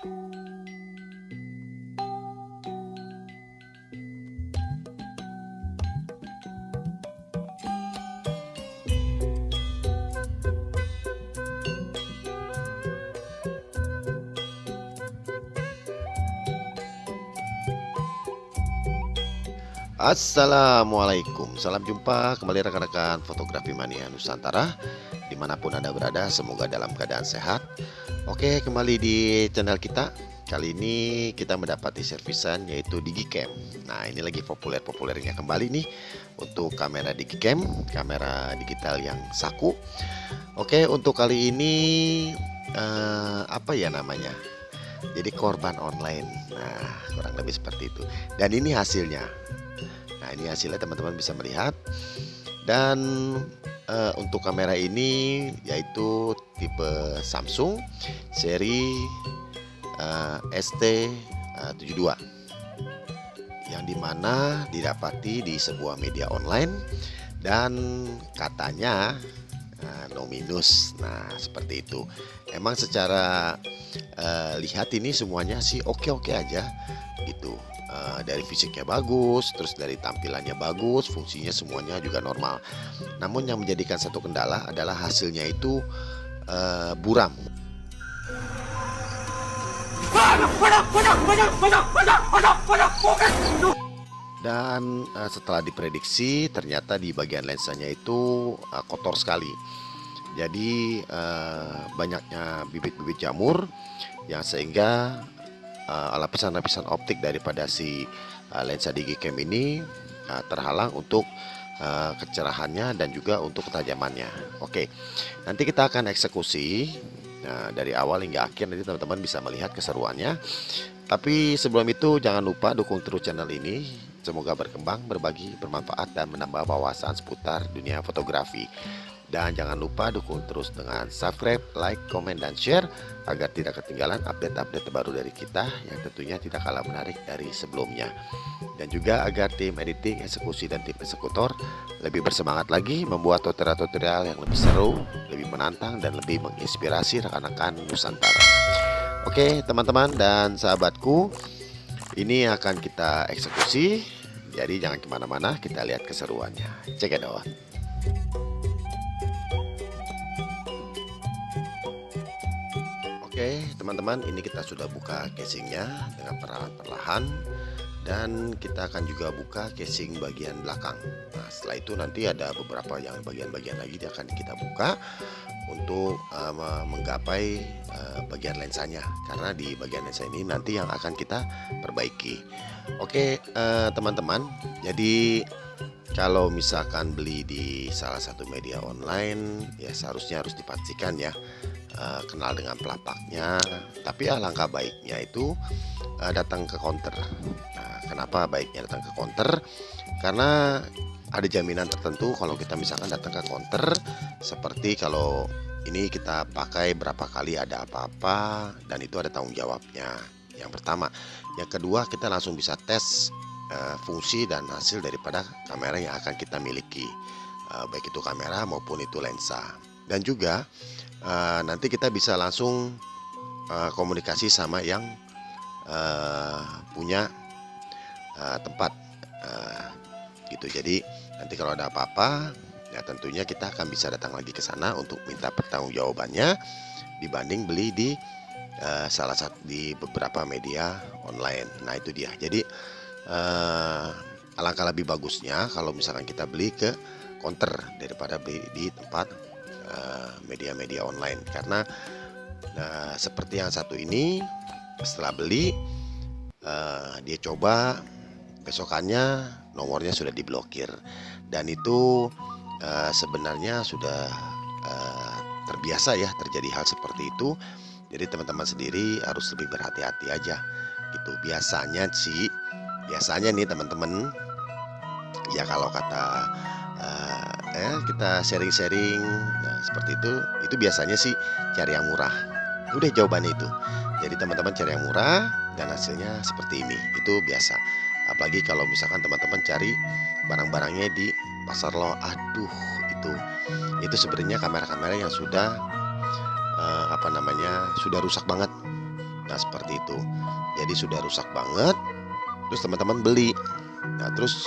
Assalamualaikum, salam jumpa kembali rekan-rekan fotografi mania Nusantara. Dimanapun Anda berada, semoga dalam keadaan sehat. Oke, kembali di channel kita. Kali ini kita mendapati servisan yaitu Digicam. Nah, ini lagi populernya kembali nih untuk kamera Digicam, kamera digital yang saku. Oke, untuk kali ini apa ya namanya? Jadi korban online. Nah, kurang lebih seperti itu. Dan ini hasilnya. Nah, ini hasilnya teman-teman bisa melihat. Dan untuk kamera ini yaitu tipe Samsung seri ST72 yang dimana didapati di sebuah media online dan katanya no minus. Nah, seperti itu. Emang secara lihat ini semuanya sih oke-oke aja gitu. Dari fisiknya bagus, terus dari tampilannya bagus, fungsinya semuanya juga normal. Namun yang menjadikan satu kendala adalah hasilnya itu buram. Dan setelah diprediksi ternyata di bagian lensanya itu kotor sekali. Jadi banyaknya bibit-bibit jamur yang sehingga lapisan-lapisan optik daripada si lensa Digicam ini terhalang untuk kecerahannya dan juga untuk ketajamannya. Oke, nanti kita akan eksekusi dari awal hingga akhir, nanti teman-teman bisa melihat keseruannya. Tapi sebelum itu jangan lupa dukung terus channel ini. Semoga berkembang, berbagi, bermanfaat dan menambah wawasan seputar dunia fotografi. Dan jangan lupa dukung terus dengan subscribe, like, komen, dan share agar tidak ketinggalan update-update terbaru dari kita yang tentunya tidak kalah menarik dari sebelumnya. Dan juga agar tim editing, eksekusi, dan tim eksekutor lebih bersemangat lagi membuat tutorial-tutorial yang lebih seru, lebih menantang, dan lebih menginspirasi rekan-rekan Nusantara. Oke teman-teman dan sahabatku, ini akan kita eksekusi. Jadi jangan kemana-mana, kita lihat keseruannya. Check it out. Oke teman-teman, ini kita sudah buka casingnya dengan perlahan-perlahan. Dan kita akan juga buka casing bagian belakang. Nah, setelah itu nanti ada beberapa yang bagian-bagian lagi yang akan kita buka untuk menggapai bagian lensanya, karena di bagian lensa ini nanti yang akan kita perbaiki. Oke teman-teman, jadi kalau misalkan beli di salah satu media online ya seharusnya harus dipastikan ya kenal dengan pelapaknya. Tapi alangkah baiknya itu datang ke counter. Nah, kenapa baiknya datang ke counter? Karena ada jaminan tertentu kalau kita misalkan datang ke counter, seperti kalau ini kita pakai berapa kali ada apa-apa, dan itu ada tanggung jawabnya. Yang pertama. Yang kedua, kita langsung bisa tes fungsi dan hasil daripada kamera yang akan kita miliki, baik itu kamera maupun itu lensa. Dan juga nanti kita bisa langsung komunikasi sama yang punya tempat gitu. Jadi nanti kalau ada apa-apa ya tentunya kita akan bisa datang lagi ke sana untuk minta pertanggungjawabannya dibanding beli di salah satu di beberapa media online. Nah itu dia. Jadi alangkah lebih bagusnya kalau misalkan kita beli ke counter daripada beli di tempat media-media online. Karena seperti yang satu ini, setelah beli dia coba, besokannya nomornya sudah diblokir, dan itu sebenarnya sudah terbiasa ya terjadi hal seperti itu. Jadi teman-teman sendiri harus lebih berhati-hati aja gitu. Biasanya nih teman-teman ya, kalau kata kita sharing-sharing seperti itu biasanya sih cari yang murah. Udah jawabannya itu. Jadi teman-teman cari yang murah dan hasilnya seperti ini, itu biasa. Apalagi kalau misalkan teman-teman cari barang-barangnya di pasar loh, aduh itu sebenarnya kamera-kamera yang sudah sudah rusak banget. Nah seperti itu. Jadi sudah rusak banget. Terus teman-teman beli. Nah terus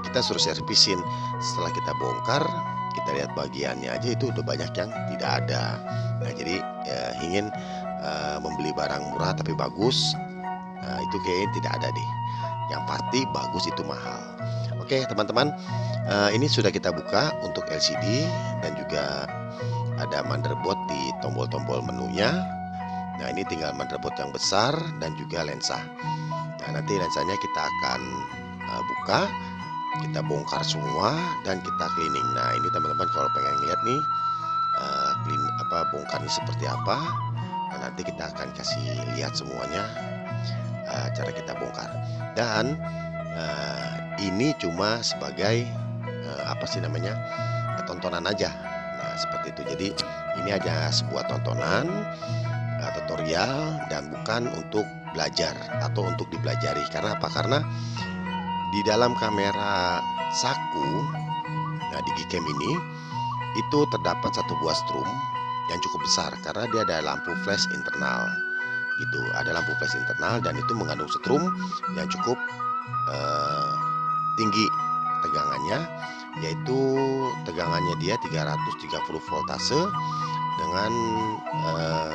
kita suruh servisin. Setelah kita bongkar, kita lihat bagiannya aja itu udah banyak yang tidak ada. Nah jadi ingin membeli barang murah tapi bagus, itu kayaknya tidak ada deh. Yang pasti bagus itu mahal. Oke teman-teman, ini sudah kita buka untuk LCD dan juga ada motherboard di tombol-tombol menunya. Nah ini tinggal motherboard yang besar dan juga lensa. Nah nanti lensanya kita akan buka, kita bongkar semua dan kita cleaning. Nah ini teman-teman kalau pengen lihat nih bongkarnya seperti apa, nah, nanti kita akan kasih lihat semuanya cara kita bongkar. Dan ini cuma sebagai tontonan aja. Nah seperti itu. Jadi ini aja sebuah tontonan, tutorial, dan bukan untuk belajar atau untuk dipelajari. Karena apa? Karena di dalam kamera Saku, nah di Gcam ini itu terdapat satu buah strum yang cukup besar karena dia ada lampu flash internal gitu. Ada lampu flash internal dan itu mengandung setrum yang cukup tinggi tegangannya, yaitu tegangannya dia 330 voltase dengan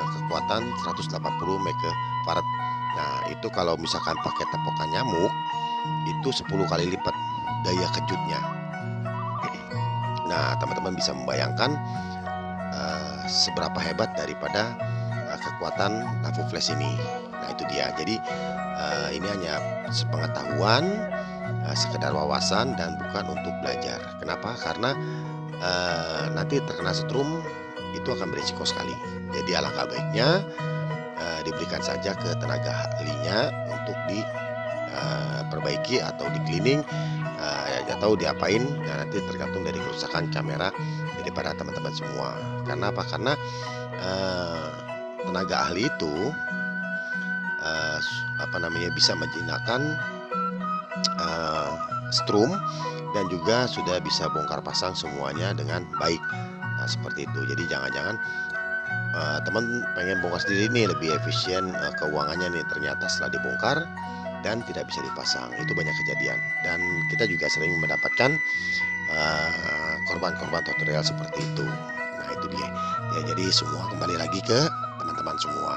kekuatan 180 megafarad. Nah itu kalau misalkan pakai tepokan nyamuk itu 10 kali lipat daya kejutnya. Nah teman-teman bisa membayangkan seberapa hebat daripada kekuatan lampu flash ini. Nah itu dia. Jadi ini hanya sepengetahuan, sekedar wawasan dan bukan untuk belajar. Kenapa? Karena nanti terkena setrum itu akan berisiko sekali. Jadi alangkah baiknya diberikan saja ke tenaga ahlinya untuk diperbaiki atau di cleaning atau diapain. Nah, nanti tergantung dari kerusakan kamera daripada teman-teman semua. Karena apa? Karena tenaga ahli itu bisa menjinakkan strum dan juga sudah bisa bongkar pasang semuanya dengan baik. Nah seperti itu. Jadi jangan-jangan teman pengen bongkar sendiri nih, lebih efisien keuangannya nih, ternyata setelah dibongkar dan tidak bisa dipasang. Itu banyak kejadian dan kita juga sering mendapatkan korban-korban tutorial seperti itu. Nah itu dia ya. Jadi semua kembali lagi ke teman-teman semua.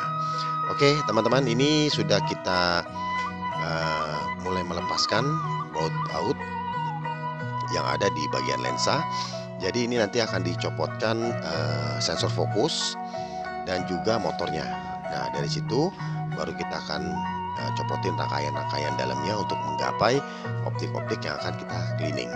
Oke teman-teman, ini sudah kita mulai melepaskan baut yang ada di bagian lensa. Jadi ini nanti akan dicopotkan sensor fokus dan juga motornya. Nah dari situ baru kita akan copotin rangkaian-rangkaian dalamnya untuk menggapai optik-optik yang akan kita cleaning.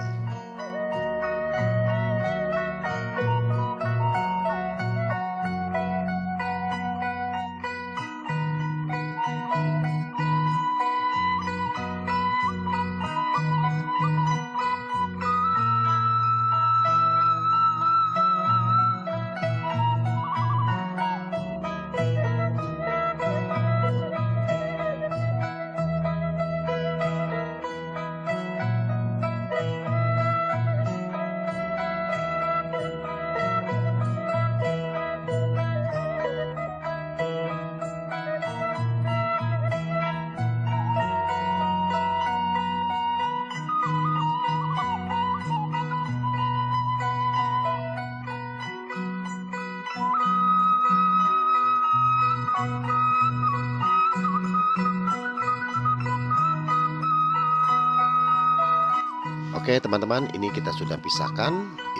Oke teman-teman, ini kita sudah pisahkan.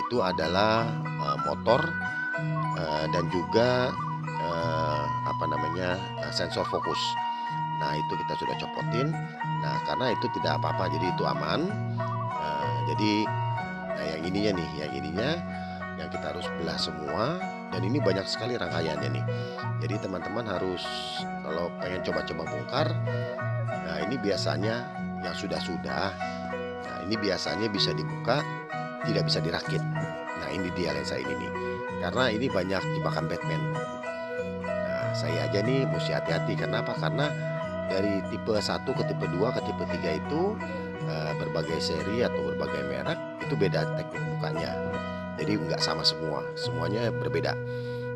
Itu adalah motor dan juga sensor fokus. Nah itu kita sudah copotin. Nah karena itu tidak apa-apa, jadi itu aman. Yang ininya nih, yang kita harus belah semua. Dan ini banyak sekali rangkaiannya nih. Jadi teman-teman harus, kalau pengen coba-coba bongkar, nah ini biasanya yang sudah-sudah. Nah ini biasanya bisa dibuka, tidak bisa dirakit. Nah ini dia lensa ini nih, karena ini banyak jebakan Batman. Nah saya aja nih mesti hati-hati. Kenapa? Karena dari tipe 1 ke tipe 2 ke tipe 3 itu berbagai seri atau berbagai merek itu beda teknik bukanya. Jadi nggak sama semua, semuanya berbeda.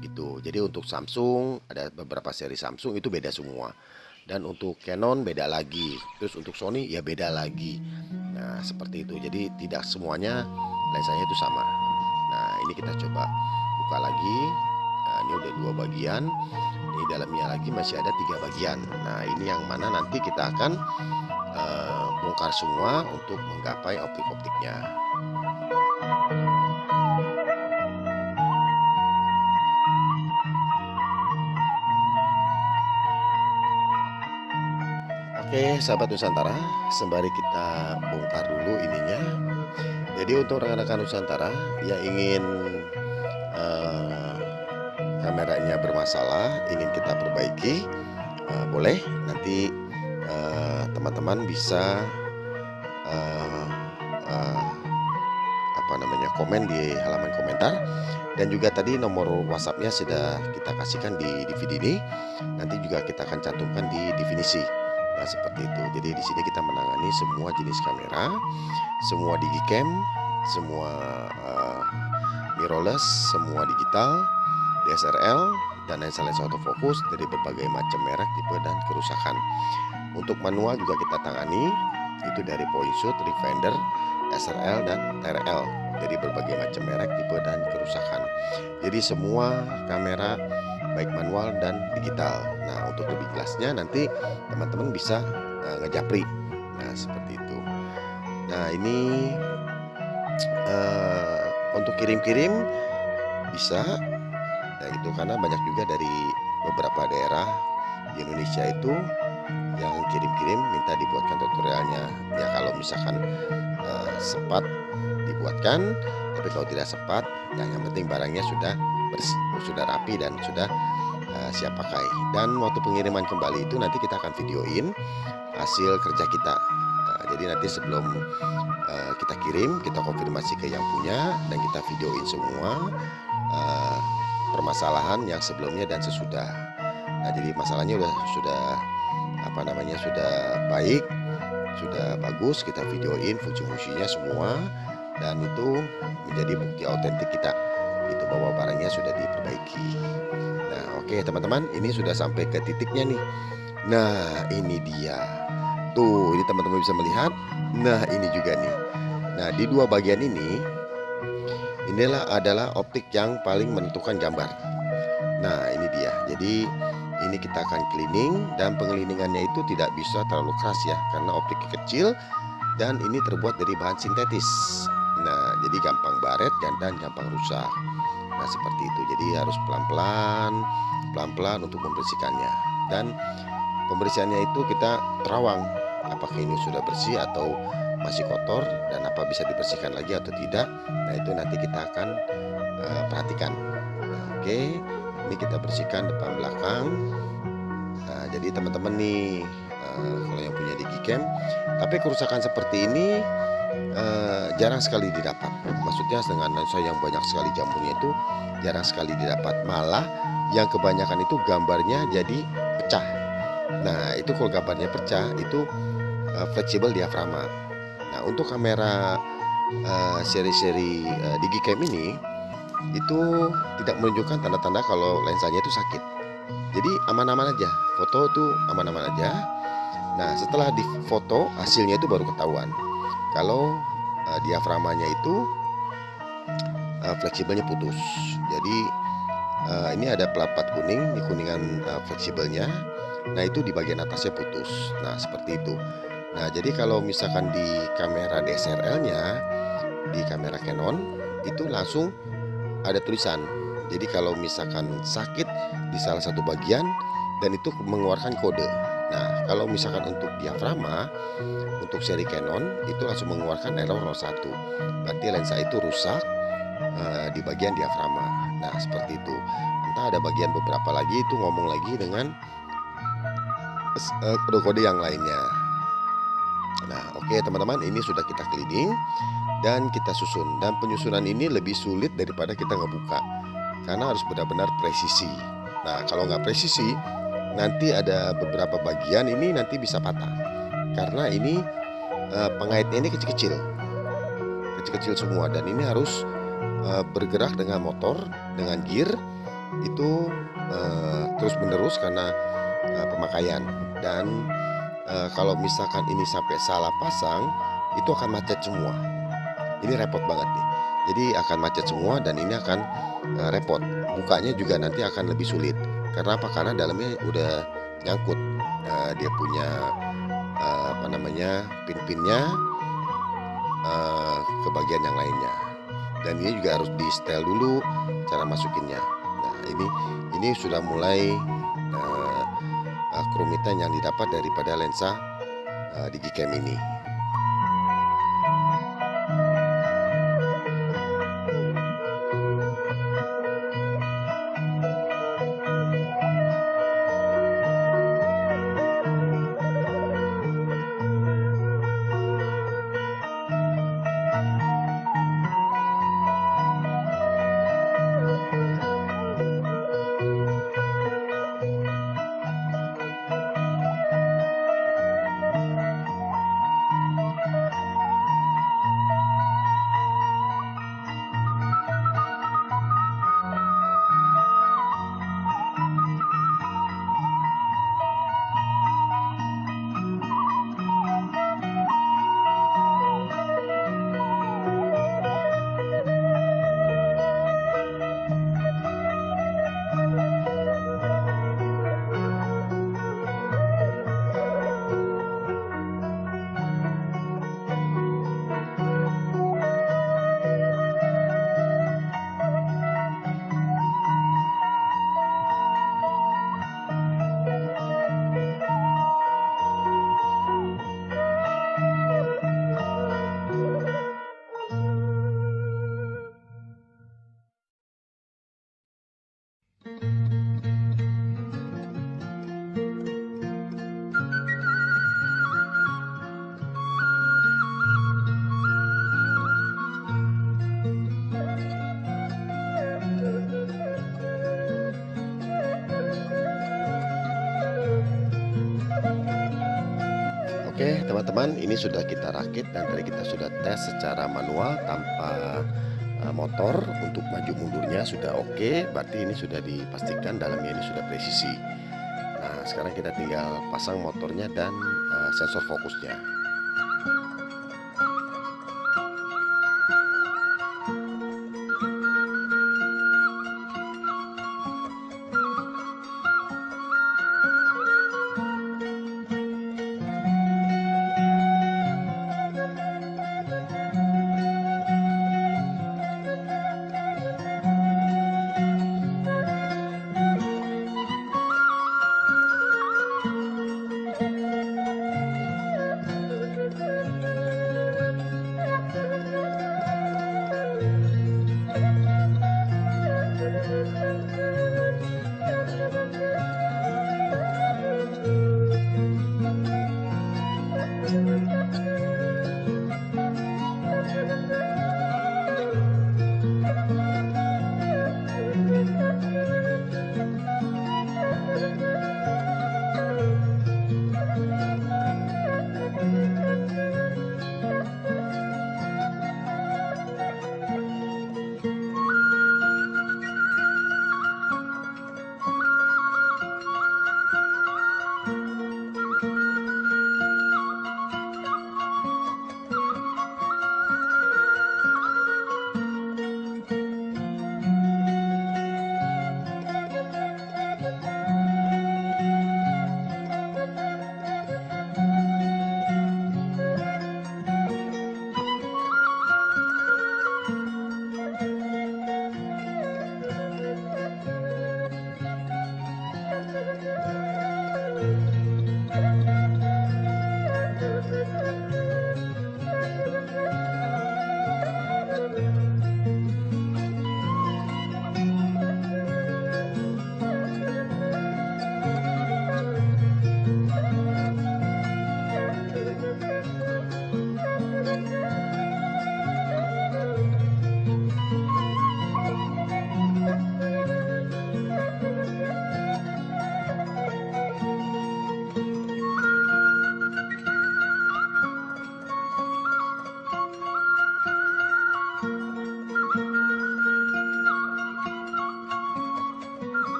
gitu. Jadi untuk Samsung ada beberapa seri Samsung itu beda semua. Dan untuk Canon beda lagi. Terus untuk Sony ya beda lagi. Nah, seperti itu. Jadi tidak semuanya lensanya itu sama. Nah, ini kita coba buka lagi. Nah, ini udah 2 bagian. Di dalamnya lagi masih ada 3 bagian. Nah, ini yang mana nanti kita akan bongkar semua untuk menggapai optik-optiknya. Oke, sahabat Nusantara, sembari kita bongkar dulu ininya. Jadi untuk rekan-rekan Nusantara yang ingin eh, kameranya bermasalah, ingin kita perbaiki, boleh nanti teman-teman bisa eh, eh, komen di halaman komentar, dan juga tadi nomor WhatsAppnya sudah kita kasihkan di DVD ini. Nanti juga kita akan cantumkan di definisi. Nah, seperti itu. Jadi di sini kita menangani semua jenis kamera, semua digicam, semua mirrorless, semua digital, DSLR, dan lensa-lensa autofocus dari berbagai macam merek, tipe, dan kerusakan. Untuk manual juga kita tangani, itu dari point shoot, refinder, SRL, dan TRL, dari berbagai macam merek, tipe, dan kerusakan. Jadi semua kamera baik manual dan digital. Nah, untuk lebih jelasnya nanti teman-teman bisa ngejapri. Nah, seperti itu. Nah, ini untuk kirim-kirim bisa. Nah, itu karena banyak juga dari beberapa daerah di Indonesia itu yang kirim-kirim minta dibuatkan tutorialnya. Ya kalau misalkan sempat dibuatkan, tapi kalau tidak sempat, ya yang penting barangnya sudah bersih, sudah rapi, dan sudah siap pakai. Dan waktu pengiriman kembali itu nanti kita akan videoin hasil kerja kita. Jadi nanti sebelum kita kirim, kita konfirmasi ke yang punya, dan kita videoin semua permasalahan yang sebelumnya dan sesudah. Nah, jadi masalahnya sudah baik, sudah bagus, kita videoin fungsi-fungsinya semua, dan itu menjadi bukti autentik kita itu bahwa barangnya sudah diperbaiki. Nah, oke teman-teman, ini sudah sampai ke titiknya nih. Nah, ini dia. Tuh, ini teman-teman bisa melihat. Nah, ini juga nih. Nah, di 2 bagian inilah adalah optik yang paling menentukan gambar. Nah, ini dia. Jadi ini kita akan cleaning, dan pengeliningannya itu tidak bisa terlalu keras ya, karena optiknya kecil dan ini terbuat dari bahan sintetis. Nah, jadi gampang baret dan gampang rusak. Nah, seperti itu. Jadi harus pelan-pelan untuk membersihkannya. Dan pembersihannya itu kita terawang, apakah ini sudah bersih atau masih kotor, dan apa bisa dibersihkan lagi atau tidak. Nah, itu nanti kita akan perhatikan. Nah, oke, ini kita bersihkan depan belakang. Nah, jadi teman-teman nih, kalau yang punya digicam, tapi kerusakan seperti ini jarang sekali didapat. Maksudnya dengan lensa yang banyak sekali jamurnya itu jarang sekali didapat. Malah yang kebanyakan itu gambarnya jadi pecah. Nah, itu kalau gambarnya pecah itu fleksibel diafragma. Nah, untuk kamera seri-seri digicam ini itu tidak menunjukkan tanda-tanda kalau lensanya itu sakit. Jadi aman-aman aja, foto itu aman-aman aja. Nah, setelah difoto hasilnya itu baru ketahuan kalau diafragmanya itu fleksibelnya putus. Jadi ini ada pelapat kuning, di kuningan fleksibelnya. Nah, itu di bagian atasnya putus. Nah, seperti itu. Nah, jadi kalau misalkan di kamera DSLR-nya, di kamera Canon itu langsung ada tulisan. Jadi kalau misalkan sakit di salah satu bagian, dan itu mengeluarkan kode. Nah, kalau misalkan untuk diafragma, untuk seri Canon itu langsung mengeluarkan error 01. Berarti lensa itu rusak di bagian diafragma. Nah, seperti itu. Entah ada bagian beberapa lagi itu ngomong lagi dengan kode-kode yang lainnya. Nah, oke teman-teman, ini sudah kita cleaning dan kita susun. Dan penyusunan ini lebih sulit daripada kita ngebuka, karena harus benar-benar presisi. Nah, kalau nggak presisi, nanti ada beberapa bagian ini nanti bisa patah, karena ini pengaitnya ini kecil-kecil semua, dan ini harus bergerak dengan motor, dengan gear, itu terus-menerus karena pemakaian. Dan kalau misalkan ini sampai salah pasang, itu akan macet semua. Ini repot banget nih. Jadi akan macet semua dan ini akan repot. Bukanya juga nanti akan lebih sulit. Karena apa? Karena dalamnya udah nyangkut, dia punya apa namanya, pin-pinnya ke bagian yang lainnya. Dan ini juga harus di-setel dulu cara masukinnya. Nah, ini sudah mulai kerumitan yang didapat daripada lensa Digicam ini. Oke teman-teman, ini sudah kita rakit dan tadi kita sudah tes secara manual tanpa motor. Untuk maju mundurnya sudah oke, berarti ini sudah dipastikan dalamnya ini sudah presisi. Nah sekarang kita tinggal pasang motornya dan sensor fokusnya.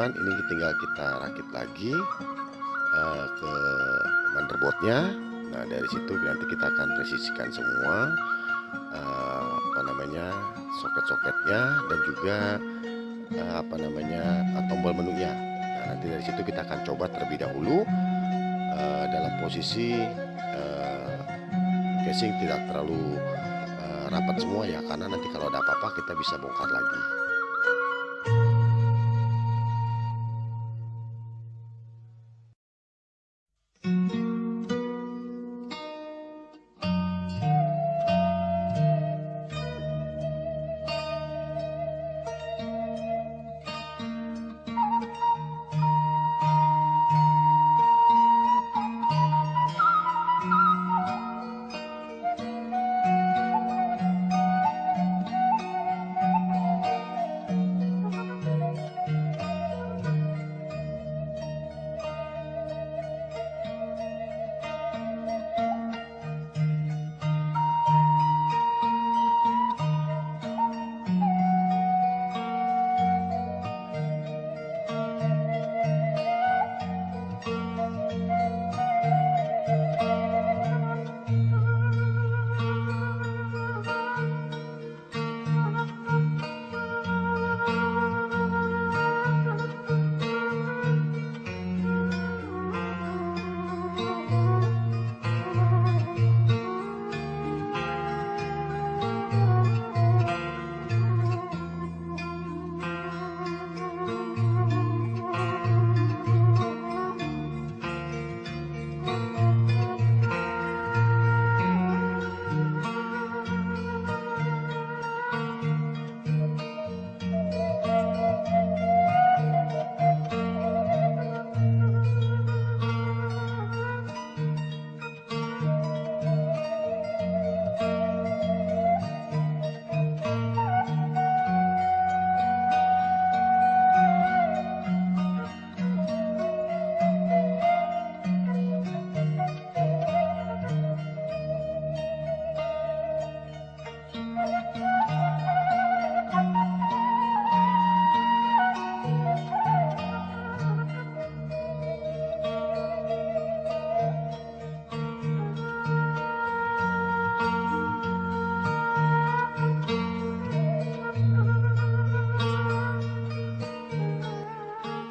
teman-teman, ini tinggal kita rakit lagi ke motherboardnya. Nah, dari situ nanti kita akan presisikan semua soket-soketnya dan juga tombol menunya. Nah, nanti dari situ kita akan coba terlebih dahulu dalam posisi casing tidak terlalu rapat semua ya, karena nanti kalau ada apa-apa kita bisa bongkar lagi.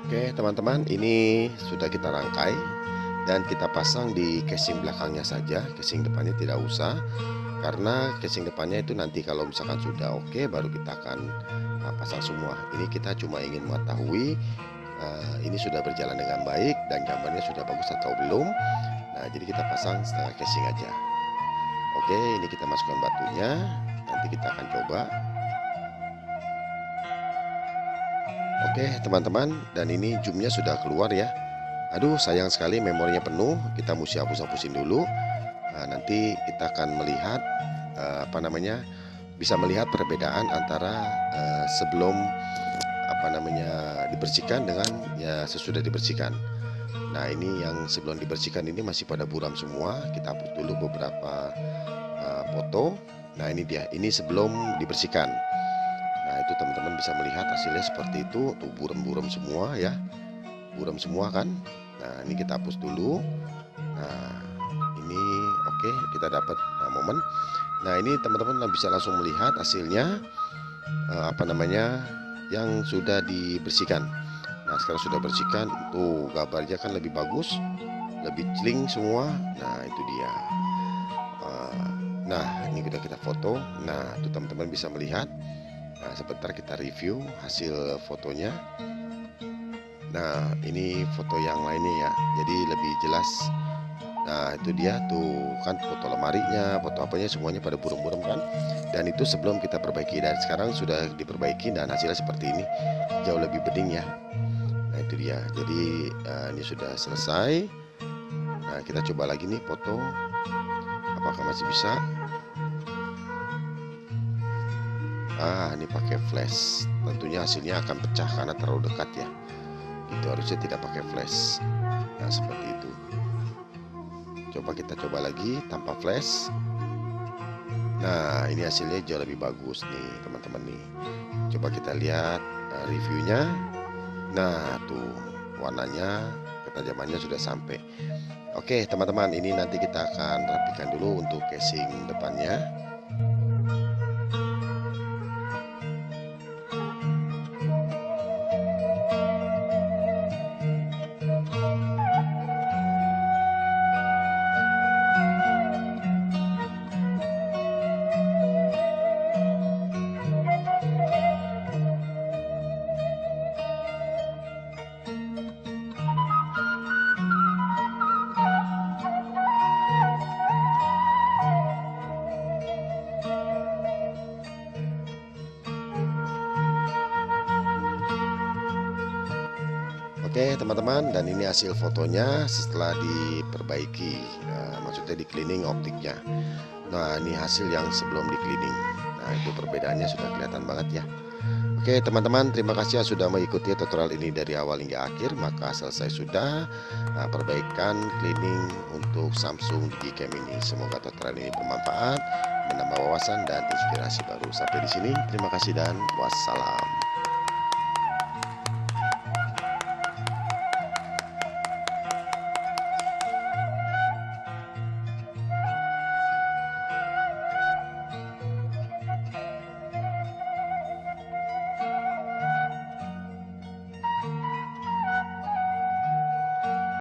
Oke teman-teman, ini sudah kita rangkai dan kita pasang di casing belakangnya saja. Casing depannya tidak usah, karena casing depannya itu nanti kalau misalkan sudah oke baru kita akan pasang semua. Ini kita cuma ingin mengetahui ini sudah berjalan dengan baik dan gambarnya sudah bagus atau belum. Nah, jadi kita pasang setengah casing aja. Oke, ini kita masukkan batunya. Nanti kita akan coba. Oke teman-teman, dan ini zoomnya sudah keluar ya. Aduh sayang sekali memorinya penuh, kita mesti hapus-hapusin dulu. Nah, nanti kita akan melihat bisa melihat perbedaan antara sebelum dibersihkan dengan ya sesudah dibersihkan. Nah, ini yang sebelum dibersihkan ini masih pada buram semua. Kita hapus dulu beberapa foto. Nah, ini dia, ini sebelum dibersihkan. Nah, itu teman-teman bisa melihat hasilnya seperti itu. Tuh buram-buram semua ya, buram semua kan. Nah, ini kita hapus dulu. Nah, ini oke, kita dapat momen. Nah, ini teman-teman bisa langsung melihat hasilnya yang sudah dibersihkan. Nah, sekarang sudah bersihkan, tuh gambarnya kan lebih bagus, lebih clean semua. Nah, itu dia. Nah, ini udah kita foto. Nah, itu teman-teman bisa melihat. Nah, sebentar kita review hasil fotonya. Nah, ini foto yang lainnya ya, jadi lebih jelas. Nah, itu dia tuh kan foto lemarinya, foto apanya semuanya pada buram-buram kan. Dan itu sebelum kita perbaiki, dan sekarang sudah diperbaiki dan hasilnya seperti ini, jauh lebih bening ya. Nah, itu dia. Jadi ini sudah selesai. Nah, kita coba lagi nih foto, apakah masih bisa. Ini pakai flash, tentunya hasilnya akan pecah karena terlalu dekat ya. Itu harusnya tidak pakai flash. Nah, seperti itu. Coba kita coba lagi tanpa flash. Nah, ini hasilnya jauh lebih bagus nih teman-teman nih. Coba kita lihat reviewnya. Nah, tuh warnanya, ketajamannya sudah sampai. Oke, teman-teman, ini nanti kita akan rapikan dulu untuk casing depannya. Oke teman-teman, dan ini hasil fotonya setelah diperbaiki, maksudnya di cleaning optiknya. Nah, ini hasil yang sebelum di cleaning. Nah, itu perbedaannya sudah kelihatan banget ya. Oke teman-teman, terima kasih yang sudah mengikuti tutorial ini dari awal hingga akhir. Maka selesai sudah perbaikan cleaning untuk Samsung Digicam ini. Semoga tutorial ini bermanfaat, menambah wawasan dan inspirasi baru. Sampai di sini, terima kasih dan wassalam.